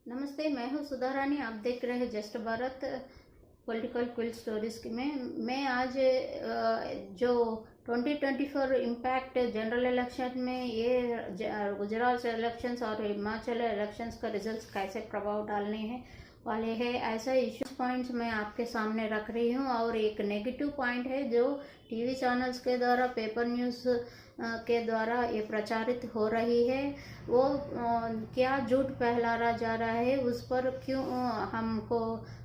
नमस्ते, मैं हूँ सुधा रानी। आप देख रहे हैं just Bharat political quill stories की। मैं आज जो 2024 इम्पैक्ट जनरल इलेक्शन में ये गुजरात इलेक्शंस और हिमाचल इलेक्शंस का रिजल्ट्स कैसे प्रभाव डालने हैं वाले हैं, ऐसा इश्यूज पॉइंट्स मैं आपके सामने रख रही हूँ। और एक नेगेटिव पॉइंट है जो टीवी चैनल्स के द्वारा, पेपर न्यूज़ के द्वारा ये प्रचारित हो रही है, वो क्या झूठ फैलाया जा रहा है, उस पर क्यों हमको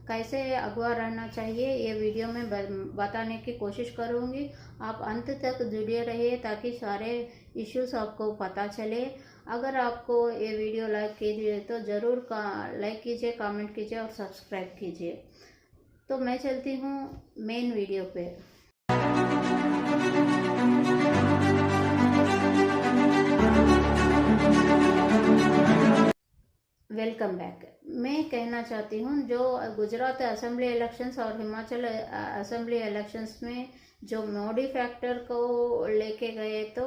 कैसे अगवा रहना चाहिए, ये वीडियो में बताने की कोशिश करूँगी। आप अंत तक जुड़े रहिए ताकि सारे इश्यूज आपको पता चले। अगर आपको ये वीडियो लाइक कीजिए तो ज़रूर लाइक कीजिए, कमेंट कीजिए और सब्सक्राइब कीजिए। तो मैं चलती हूँ मेन वीडियो पे। Welcome back. मैं कहना चाहती हूँ जो गुजरात असेंबली इलेक्शंस और हिमाचल असेंबली इलेक्शंस में जो मोदी फैक्टर को लेके गए, तो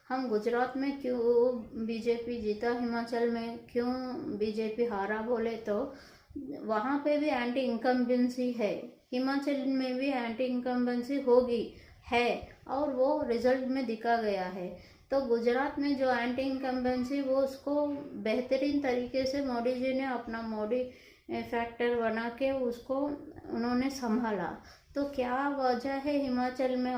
हम गुजरात में क्यों बीजेपी जीता, हिमाचल में क्यों बीजेपी हारा बोले तो वहाँ पे भी एंटी इनकम्बेंसी है, हिमाचल में भी एंटी इनकम्बेंसी होगी है, और वो रिजल्ट में दिखा गया है। तो गुजरात में जो एंटी इनकम्बेंसी, वो उसको बेहतरीन तरीके से मोदी जी ने अपना मोदी फैक्टर बना के उसको उन्होंने संभाला। तो क्या वजह है हिमाचल में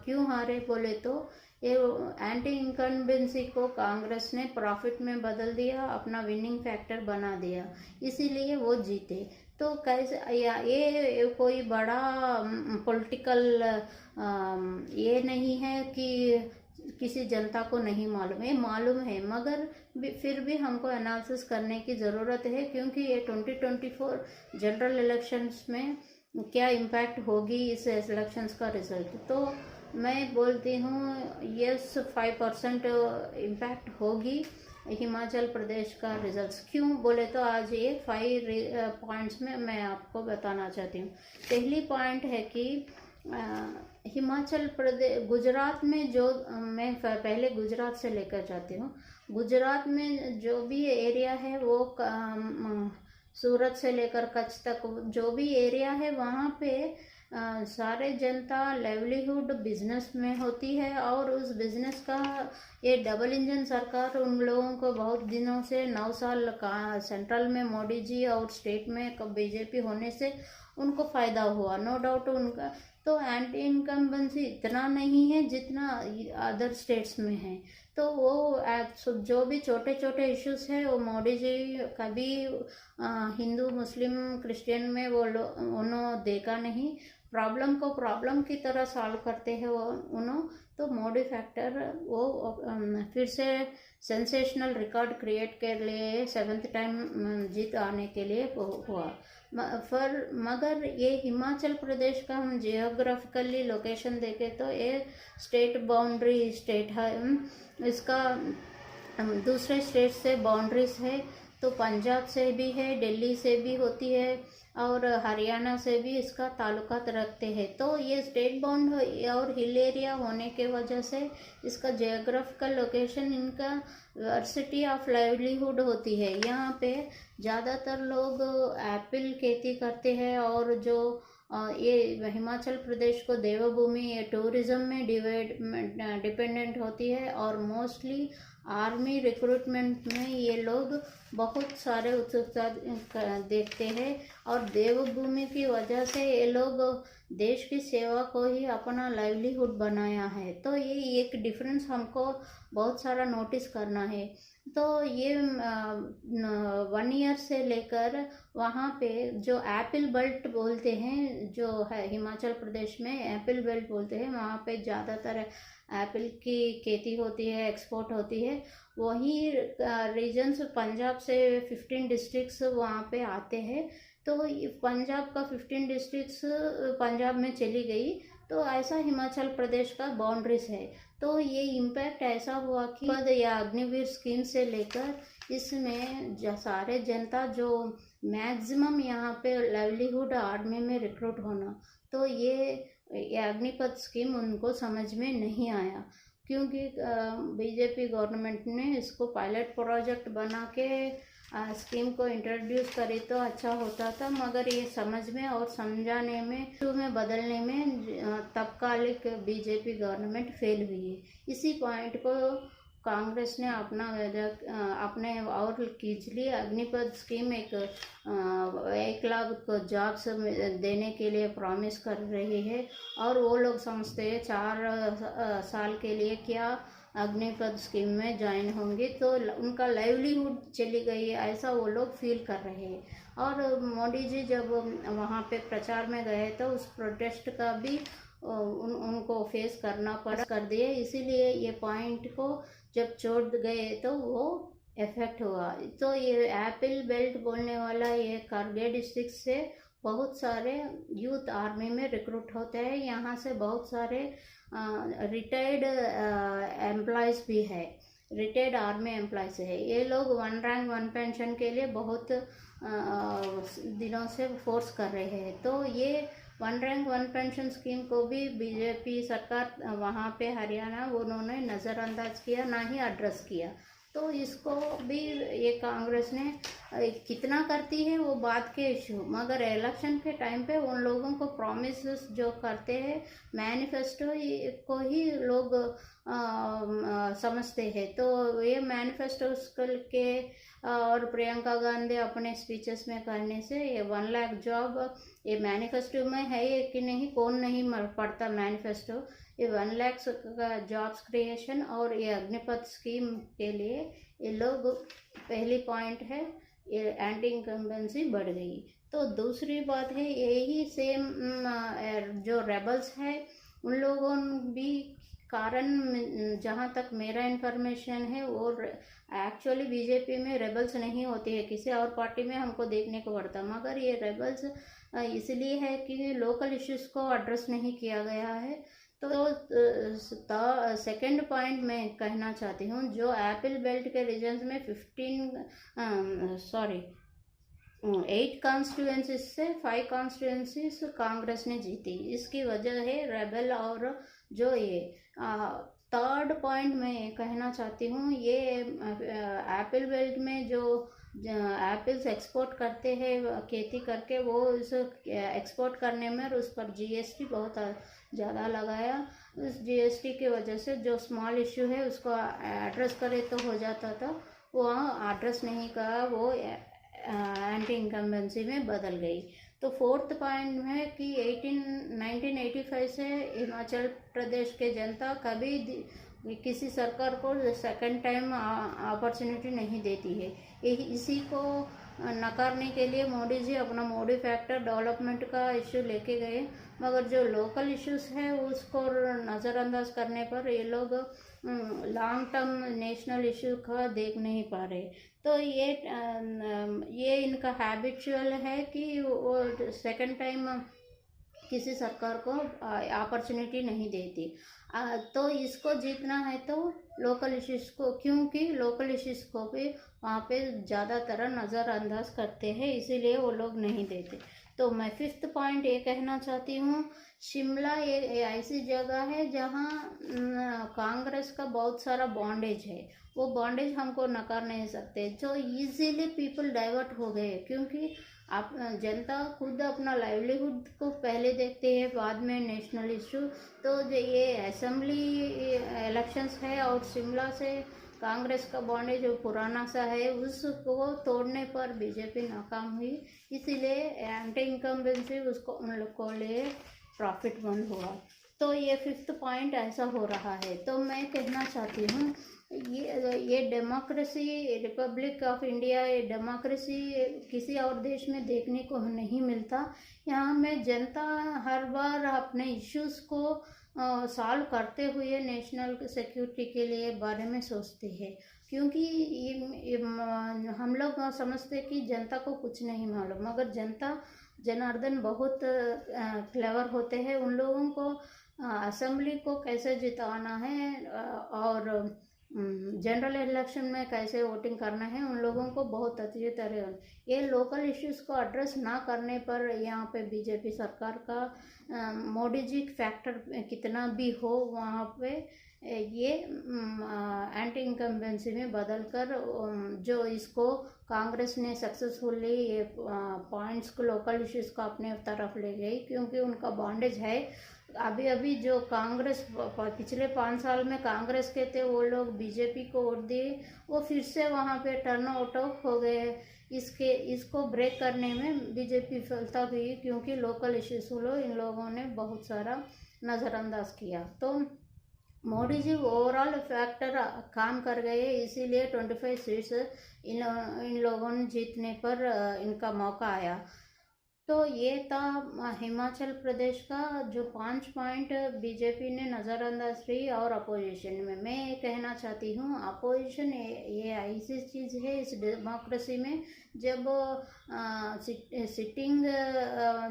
क्यों हारे बोले तो ये एंटी इनकम्बेंसी को कांग्रेस ने प्रॉफिट में बदल दिया, अपना विनिंग फैक्टर बना दिया, इसीलिए वो जीते। तो कैसे ये कोई बड़ा पॉलिटिकल ये नहीं है कि किसी जनता को नहीं मालूम, ये मालूम है, मगर फिर भी हमको एनालिसिस करने की ज़रूरत है, क्योंकि ये 2024 जनरल इलेक्शंस में क्या इम्पैक्ट होगी इस इलेक्शंस का रिजल्ट। तो मैं बोलती हूँ यस 5% इम्पैक्ट होगी हिमाचल प्रदेश का रिजल्ट्स। क्यों बोले तो आज ये 5 पॉइंट्स में मैं आपको बताना चाहती हूँ। पहली पॉइंट है कि हिमाचल प्रदेश, गुजरात में जो मैं पहले गुजरात से लेकर जाती हूँ। गुजरात में जो भी एरिया है वो सूरत से लेकर कच्छ तक जो भी एरिया है, वहाँ पे सारे जनता लाइवलीहुड बिजनेस में होती है, और उस बिजनेस का ये डबल इंजन सरकार उन लोगों को बहुत दिनों से 9 साल का सेंट्रल में मोदी जी और स्टेट में बीजेपी होने से उनको फ़ायदा हुआ, नो डाउट उनका। तो एंटी इनकम्बेंसी इतना नहीं है जितना अदर स्टेट्स में है। तो वो जो भी छोटे छोटे इश्यूज है वो मोदी जी कभी हिंदू मुस्लिम क्रिश्चियन में वो उन्होंने देखा नहीं, प्रॉब्लम को प्रॉब्लम की तरह सॉल्व करते हैं वो उन्होंने। तो मोदी फैक्टर वो फिर से सेंसेशनल रिकॉर्ड क्रिएट कर लिए 7th टाइम जीत आने के लिए हुआ। मगर ये हिमाचल प्रदेश का हम जियोग्राफिकली लोकेशन देखें तो ये स्टेट बाउंड्री स्टेट है, इसका दूसरे स्टेट से बाउंड्रीज है। तो पंजाब से भी है, दिल्ली से भी होती है, और हरियाणा से भी इसका ताल्लुकात रखते हैं। तो ये स्टेट बाउंड और हिल एरिया होने के वजह से इसका जियोग्राफिकल लोकेशन, इनका वर्सिटी ऑफ लाइवलीहुड होती है। यहाँ पे ज़्यादातर लोग एप्पल खेती करते हैं, और जो ये हिमाचल प्रदेश को देवभूमि, ये टूरिज्म में डिपेंडेंट होती है, और मोस्टली आर्मी रिक्रूटमेंट में ये लोग बहुत सारे उत्सुकता देखते हैं, और देवभूमि की वजह से ये लोग देश की सेवा को ही अपना लाइवलीहुड बनाया है। तो ये एक डिफरेंस हमको बहुत सारा नोटिस करना है। तो ये 1 ईयर से लेकर वहाँ पे जो एप्पल बेल्ट बोलते हैं, जो है हिमाचल प्रदेश में एप्पल बेल्ट बोलते हैं, वहाँ पे ज़्यादातर एप्पल की खेती होती है, एक्सपोर्ट होती है। वही रीजन्स पंजाब से 15 डिस्ट्रिक्ट्स वहाँ पे आते हैं। तो पंजाब का 15 डिस्ट्रिक्ट्स पंजाब में चली गई, तो ऐसा हिमाचल प्रदेश का बाउंड्रीज है। तो ये इम्पैक्ट ऐसा हुआ कि पद या अग्निवीर स्कीम से लेकर इसमें सारे जनता जो मैक्सिमम यहाँ पे लाइवलीहुड आर्मी में रिक्रूट होना, तो ये अग्निपथ स्कीम उनको समझ में नहीं आया, क्योंकि बीजेपी गवर्नमेंट ने इसको पायलट प्रोजेक्ट बना के स्कीम को इंट्रोड्यूस करे तो अच्छा होता था, मगर ये समझ में और समझाने में बदलने में तत्कालिक बीजेपी गवर्नमेंट फेल हुई है। इसी पॉइंट को कांग्रेस ने अपने और खींच ली। अग्निपथ स्कीम 1 लाख को जॉब्स देने के लिए प्रॉमिस कर रही है, और वो लोग समझते हैं 4 साल के लिए क्या अग्निपथ स्कीम में ज्वाइन होंगे तो उनका लाइवलीहुड चली गई है, ऐसा वो लोग फील कर रहे हैं। और मोदी जी जब वहाँ पे प्रचार में गए तो उस प्रोटेस्ट का भी उनको फेस करना पड़ा कर दिए। इसीलिए ये पॉइंट को जब छोड़ गए तो वो इफेक्ट हुआ। तो ये एप्पल बेल्ट बोलने वाला ये कारगिल डिस्ट्रिक्ट से बहुत सारे यूथ आर्मी में रिक्रूट होते हैं। यहाँ से बहुत सारे रिटायर्ड एम्प्लॉयज़ भी है, रिटायर्ड आर्मी एम्प्लॉयज़ है। ये लोग 1 रैंक 1 पेंशन के लिए बहुत दिनों से फोर्स कर रहे हैं। तो ये 1 रैंक 1 पेंशन स्कीम को भी बीजेपी सरकार वहाँ पे हरियाणा उन्होंने नज़रअंदाज किया, ना ही एड्रेस किया। तो इसको भी ये कांग्रेस ने कितना करती है वो बात के इशू, मगर इलेक्शन के टाइम पे उन लोगों को प्रॉमिस जो करते हैं मैनिफेस्टो को ही लोग समझते हैं। तो ये मैनिफेस्टो के और प्रियंका गांधी अपने स्पीचेस में करने से ये 1 लाख जॉब ये मैनिफेस्टो में है कि नहीं, कौन नहीं पढ़ता मैनिफेस्टो। ये 1 लाख का जॉब्स क्रिएशन और ये अग्निपथ स्कीम के लिए ये लोग पहली पॉइंट है, ये एंटी इनकम्बेंसी बढ़ गई। तो दूसरी बात है यही सेम जो रेबल्स है उन लोगों भी कारण, जहाँ तक मेरा इन्फॉर्मेशन है, और एक्चुअली बीजेपी में रेबल्स नहीं होती है, किसी और पार्टी में हमको देखने को पड़ता, मगर ये रेबल्स इसलिए है कि लोकल इश्यूज को एड्रेस नहीं किया गया है। तो सेकंड पॉइंट मैं कहना चाहती हूँ, जो एप्पल बेल्ट के रीजन्स में 8 कॉन्स्टिट्यूएंसीज से 5 कॉन्स्टिट्यूएंसीज कांग्रेस ने जीती। इसकी वजह है रेबल। और जो ये थर्ड पॉइंट मैं कहना चाहती हूँ, ये एप्पल बेल्ट में जो एप्पल्स एक्सपोर्ट करते हैं खेती करके, वो उस एक्सपोर्ट करने में और उस पर जीएसटी बहुत ज़्यादा लगाया। उस जीएसटी की वजह से जो स्मॉल इश्यू है उसको एड्रेस करे तो हो जाता था, वहाँ एड्रेस नहीं करा, वो एंटी इनकम्बेंसी में बदल गई। तो फोर्थ पॉइंट है कि 1985 से हिमाचल प्रदेश के जनता कभी किसी सरकार को सेकंड टाइम अपॉर्चुनिटी नहीं देती है। इसी को नकारने के लिए मोदी जी अपना मोदी फैक्टर डेवलपमेंट का इश्यू लेके गए, मगर जो लोकल इश्यूज है उसको नज़रअंदाज करने पर ये लोग लॉन्ग टर्म नेशनल इश्यू का देख नहीं पा रहे। तो ये इनका हैबिचुअल है कि वो सेकंड टाइम किसी सरकार को अपॉर्चुनिटी नहीं देती। तो इसको जीतना है तो लोकल इश्यूज को, क्योंकि लोकल इश्यूज को भी वहाँ पे ज़्यादातर नज़रअंदाज करते हैं, इसीलिए वो लोग नहीं देते। तो मैं फिफ्थ पॉइंट ये कहना चाहती हूँ, शिमला ये ऐसी जगह है जहाँ कांग्रेस का बहुत सारा बॉन्डेज है। वो बॉन्डेज हमको नकार नहीं सकते, जो इजीली पीपल डाइवर्ट हो गए, क्योंकि आप जनता खुद अपना लाइवलीहुड को पहले देखते हैं, बाद में नेशनल इशू। तो जो ये असेंबली इलेक्शंस है और शिमला से कांग्रेस का बॉन्डेज जो पुराना सा है उसको तोड़ने पर बीजेपी नाकाम हुई, इसीलिए एंटी इनकम्बेंसी उसको उन लोग को लिए प्रॉफिट बंद हुआ। तो ये फिफ्थ पॉइंट ऐसा हो रहा है। तो मैं कहना चाहती हूँ ये डेमोक्रेसी, रिपब्लिक ऑफ इंडिया, ये डेमोक्रेसी किसी और देश में देखने को नहीं मिलता। यहाँ में जनता हर बार अपने इश्यूज़ को सॉल्व करते हुए नेशनल सिक्योरिटी के लिए बारे में सोचते हैं, क्योंकि हम लोग समझते कि जनता को कुछ नहीं मालूम, मगर जनता जनार्दन बहुत क्लेवर होते हैं। उन लोगों को असेंबली को कैसे जिताना है और जनरल इलेक्शन में कैसे वोटिंग करना है उन लोगों को बहुत अच्छी तरह। ये लोकल इश्यूज को एड्रेस ना करने पर यहाँ पे बीजेपी सरकार का मोदी जी फैक्टर कितना भी हो, वहाँ पे ये एंटी इनकम्बेंसी में बदलकर जो इसको कांग्रेस ने सक्सेसफुली ये पॉइंट्स को, लोकल इश्यूज को अपने तरफ ले गई, क्योंकि उनका बॉन्डेज है। अभी अभी जो कांग्रेस पिछले 5 साल में कांग्रेस के थे वो लोग बीजेपी को वोट दिए, वो फिर से वहाँ पे टर्न आउट हो गए। इसको ब्रेक करने में बीजेपी विफलता हुई, क्योंकि लोकल इश्यूज को इन लोगों ने बहुत सारा नज़रअंदाज किया। तो मोदी जी ओवरऑल फैक्टर काम कर गए, इसीलिए 25 सीट्स इन लोगों ने जीतने पर इनका मौका आया। तो ये था हिमाचल प्रदेश का जो 5 पॉइंट बीजेपी ने नज़रअंदाज की। और अपोजिशन में मैं ये कहना चाहती हूँ, अपोजिशन ये ऐसी चीज़ है इस डेमोक्रेसी में, जब सिटिंग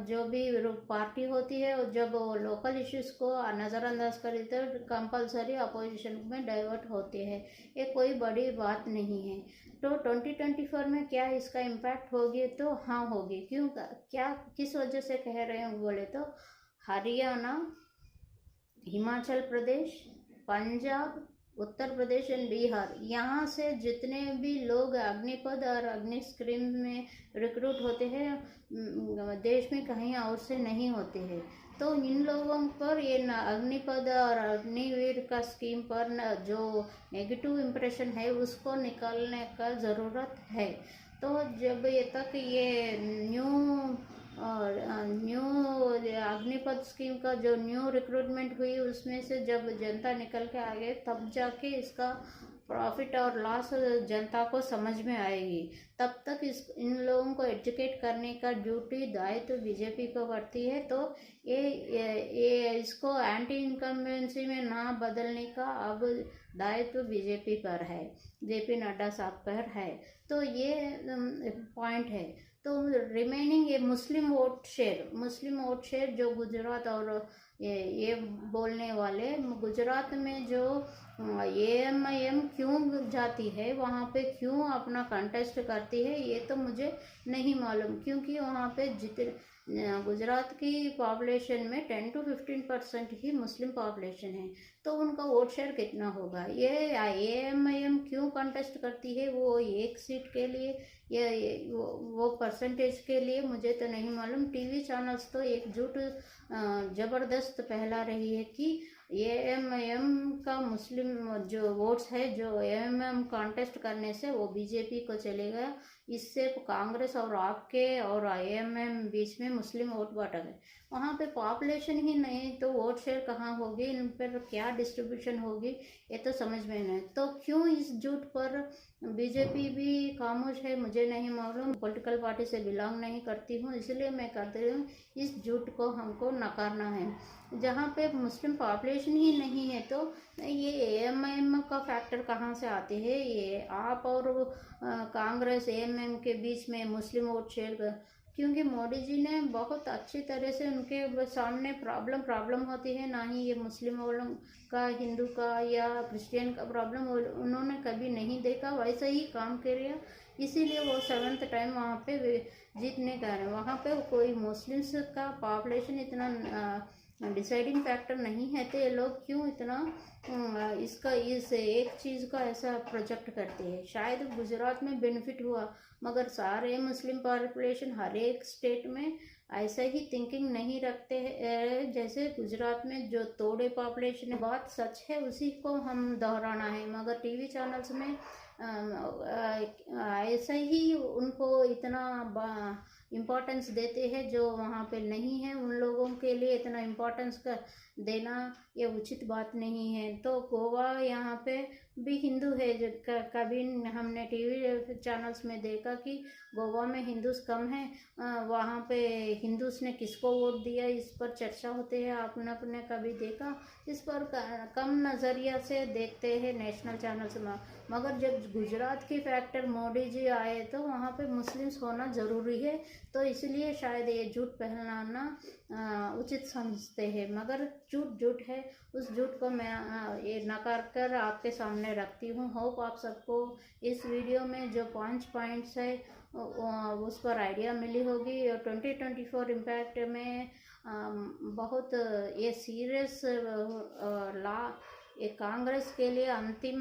जो भी पार्टी होती है, जब वो लोकल इश्यूज़ को नज़रअंदाज करे तो कंपलसरी अपोजिशन में डाइवर्ट होते हैं। ये कोई बड़ी बात नहीं है। तो 2024 में क्या इसका इम्पैक्ट होगी? तो हाँ होगी। क्यों, क्या, किस वजह से कह रहे हैं बोले तो हरियाणा, हिमाचल प्रदेश, पंजाब, उत्तर प्रदेश एंड बिहार, यहाँ से जितने भी लोग अग्निपथ और अग्निस्क्रीम में रिक्रूट होते हैं, देश में कहीं और से नहीं होते हैं। तो इन लोगों पर ये अग्निपथ और अग्निवीर का स्कीम पर जो नेगेटिव इम्प्रेशन है उसको निकालने का ज़रूरत है। तो जब ये तक ये न्यू अग्निपथ स्कीम का जो न्यू रिक्रूटमेंट हुई, उसमें से जब जनता निकल के आ गए, तब जाके इसका प्रॉफिट और लॉस जनता को समझ में आएगी। तब तक इन लोगों को एजुकेट करने का ड्यूटी, दायित्व बीजेपी को बढ़ती है। तो ये इसको एंटी इनकम्बेंसी में ना बदलने का अब दायित्व बीजेपी पर है, जेपी नड्डा साहब पर है। तो ये पॉइंट है। तो रिमेनिंग ये मुस्लिम वोट शेयर जो गुजरात और ये बोलने वाले, गुजरात में जो AMIM क्यों जाती है वहाँ पे, क्यों अपना कंटेस्ट करती है, ये तो मुझे नहीं मालूम, क्योंकि वहाँ पे गुजरात की पॉपुलेशन में 10 to 15% ही मुस्लिम पॉपुलेशन है। तो उनका वोट शेयर कितना होगा? ये AMIM क्यों कंटेस्ट करती है? वो एक सीट के लिए या वो परसेंटेज के लिए मुझे तो नहीं मालूम। टीवी चैनल्स तो एकजुट ज़बरदस्त फैला रही है कि AMIM का मुस्लिम जो वोट्स है, जो AMIM कॉन्टेस्ट करने से वो बीजेपी को चलेगा। इससे कांग्रेस और आपके और AMIM बीच में मुस्लिम वोट बट गए। वहाँ पे पॉपुलेशन ही नहीं तो वोट शेयर कहाँ होगी, इन पर क्या डिस्ट्रीब्यूशन होगी, ये तो समझ में नहीं। तो क्यों इस झूठ पर बीजेपी भी खामोश है, मुझे नहीं मालूम। पॉलिटिकल पार्टी से बिलोंग नहीं करती हूँ, इसलिए मैं करती हूँ। इस झूठ को हमको नकारना है। जहाँ पे मुस्लिम पॉपुलेशन ही नहीं है तो ये AMIM का फैक्टर कहाँ से आते हैं? ये आप और कांग्रेस AMIM के बीच में मुस्लिम वोट शेयर, क्योंकि मोदी जी ने बहुत अच्छी तरह से उनके सामने प्रॉब्लम होती है, ना ही ये मुस्लिम वालों का, हिंदू का या क्रिश्चियन का प्रॉब्लम उन्होंने कभी नहीं देखा, वैसे ही काम किया। इसीलिए वो 7th टाइम वहाँ पे जीतने का है। वहाँ पे कोई मुस्लिम्स का पॉपुलेशन इतना डिसाइडिंग फैक्टर नहीं है, तो ये लोग क्यों इतना इस एक चीज़ का ऐसा प्रोजेक्ट करते हैं? शायद गुजरात में बेनिफिट हुआ, मगर सारे मुस्लिम पॉपुलेशन हर एक स्टेट में ऐसा ही थिंकिंग नहीं रखते हैं। जैसे गुजरात में जो तोड़े पॉपुलेशन है, बात सच है, उसी को हम दोहराना है, मगर टीवी चैनल्स में ऐसा ही उनको इतना इम्पोर्टेंस देते हैं जो वहाँ पे नहीं है। उन लोगों के लिए इतना इम्पोर्टेंस का देना ये उचित बात नहीं है। तो गोवा यहाँ पे भी हिंदू है, कभी हमने टीवी चैनल्स में देखा कि गोवा में हिंदूस कम हैं, वहाँ पे हिंदूस ने किसको वोट दिया, इस पर चर्चा होती है। आपने कभी देखा? इस पर कम नज़रिया से देखते हैं नेशनल चैनल्स में। मगर जब गुजरात की फैक्टर मोदी जी आए तो वहाँ पे मुस्लिम्स होना ज़रूरी है, तो इसलिए शायद ये झूठ फैलाना उचित समझते हैं। मगर झूठ है, उस झूठ को मैं ये नकार कर आपके सामने रखती हूँ। होप आप सबको इस वीडियो में जो 5 पॉइंट्स है उस पर आइडिया मिली होगी। और 2024 इम्पैक्ट में बहुत ये सीरियस ये कांग्रेस के लिए अंतिम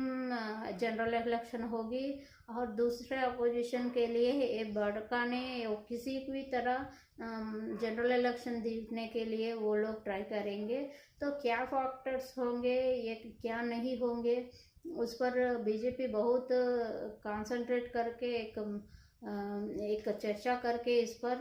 जनरल इलेक्शन होगी और दूसरे अपोजिशन के लिए ये भड़काने किसी भी तरह जनरल इलेक्शन जीतने के लिए वो लोग ट्राई करेंगे। तो क्या फैक्टर्स होंगे, ये क्या नहीं होंगे, उस पर बीजेपी बहुत कंसंट्रेट करके एक चर्चा करके इस पर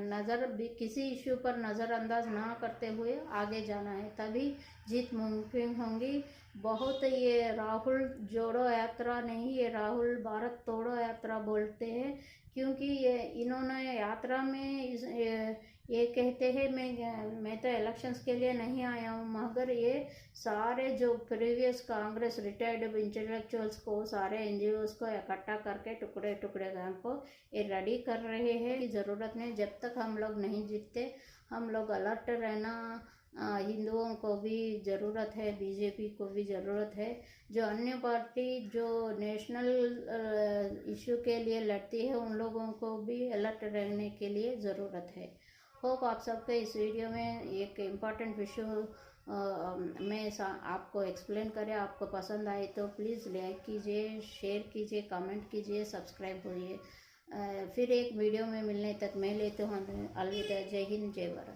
नज़र भी किसी इश्यू पर नज़रअंदाज ना करते हुए आगे जाना है, तभी जीत मुमकिन होंगी। बहुत ये राहुल जोड़ो यात्रा नहीं, ये राहुल भारत तोड़ो यात्रा बोलते हैं, क्योंकि ये इन्होंने यात्रा में ये कहते हैं मैं तो इलेक्शंस के लिए नहीं आया हूँ, मगर ये सारे जो प्रीवियस कांग्रेस रिटायर्ड इंटेलेक्चुअल्स को, सारे एनजीओस को इकट्ठा करके टुकड़े टुकड़े को ये रेडी कर रहे हैं कि ज़रूरत नहीं, जब तक हम लोग नहीं जीतते हम लोग अलर्ट रहना। हिंदुओं को भी ज़रूरत है, बीजेपी को भी ज़रूरत है, जो अन्य पार्टी जो नेशनल इशू के लिए लड़ती है उन लोगों को भी अलर्ट रहने के लिए ज़रूरत है। होप आप सबके इस वीडियो में एक इम्पॉर्टेंट इशू मैं आपको एक्सप्लेन करें, आपको पसंद आए तो प्लीज़ लाइक कीजिए, शेयर कीजिए, कमेंट कीजिए, सब्सक्राइब होइए। फिर एक वीडियो में मिलने तक मैं लेते हूँ अलविदा। जय हिंद, जय भारत।